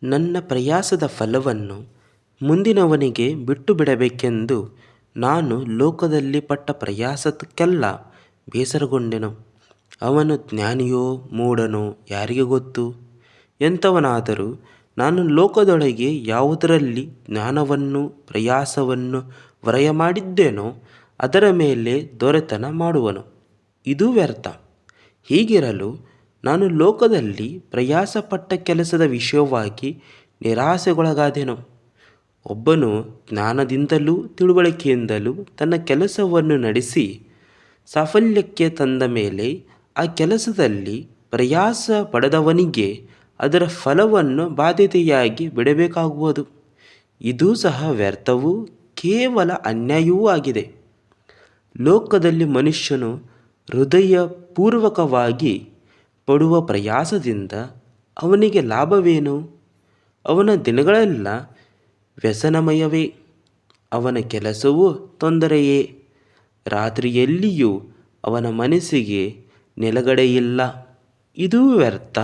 ನನ್ನ ಪ್ರಯಾಸದ ಫಲವನ್ನು ಮುಂದಿನವನಿಗೆ ಬಿಟ್ಟು ಬಿಡಬೇಕೆಂದು ನಾನು ಲೋಕದಲ್ಲಿ ಪಟ್ಟ ಪ್ರಯಾಸಕ್ಕೆಲ್ಲ ಬೇಸರಗೊಂಡೆನು. ಅವನು ಜ್ಞಾನಿಯೋ ಮೂಢನೋ ಯಾರಿಗೆ ಗೊತ್ತು? ಎಂಥವನಾದರೂ ನಾನು ಲೋಕದೊಳಗೆ ಯಾವುದರಲ್ಲಿ ಜ್ಞಾನವನ್ನು ಪ್ರಯಾಸವನ್ನು ವ್ಯಯ ಮಾಡಿದ್ದೇನೋ ಅದರ ಮೇಲೆ ದೊರೆತನ ಮಾಡುವನು. ಇದು ವ್ಯರ್ಥ. ಹೀಗಿರಲು ನಾನು ಲೋಕದಲ್ಲಿ ಪ್ರಯಾಸಪಟ್ಟ ಕೆಲಸದ ವಿಷಯವಾಗಿ ನಿರಾಸೆಗೊಳಗಾದೆನು. ಒಬ್ಬನು ಜ್ಞಾನದಿಂದಲೂ ತಿಳುವಳಿಕೆಯಿಂದಲೂ ತನ್ನ ಕೆಲಸವನ್ನು ನಡೆಸಿ ಸಾಫಲ್ಯಕ್ಕೆ ತಂದ ಮೇಲೆ ಆ ಕೆಲಸದಲ್ಲಿ ಪ್ರಯಾಸ ಪಡದವನಿಗೆ ಅದರ ಫಲವನ್ನು ಬಾಧ್ಯತೆಯಾಗಿ ಬಿಡಬೇಕಾಗುವುದು. ಇದೂ ಸಹ ವ್ಯರ್ಥವೂ ಕೇವಲ ಅನ್ಯಾಯವೂ ಆಗಿದೆ. ಲೋಕದಲ್ಲಿ ಮನುಷ್ಯನು ಹೃದಯಪೂರ್ವಕವಾಗಿ ಪಡುವ ಪ್ರಯಾಸದಿಂದ ಅವನಿಗೆ ಲಾಭವೇನು? ಅವನ ದಿನಗಳೆಲ್ಲ ವ್ಯಸನಮಯವೇ, ಅವನ ಕೆಲಸವೂ ತೊಂದರೆಯೇ. ರಾತ್ರಿಯಲ್ಲಿಯೂ ಅವನ ಮನಸ್ಸಿಗೆ ನಿಲುಗಡೆಯಿಲ್ಲ. ಇದೂ ವ್ಯರ್ಥ.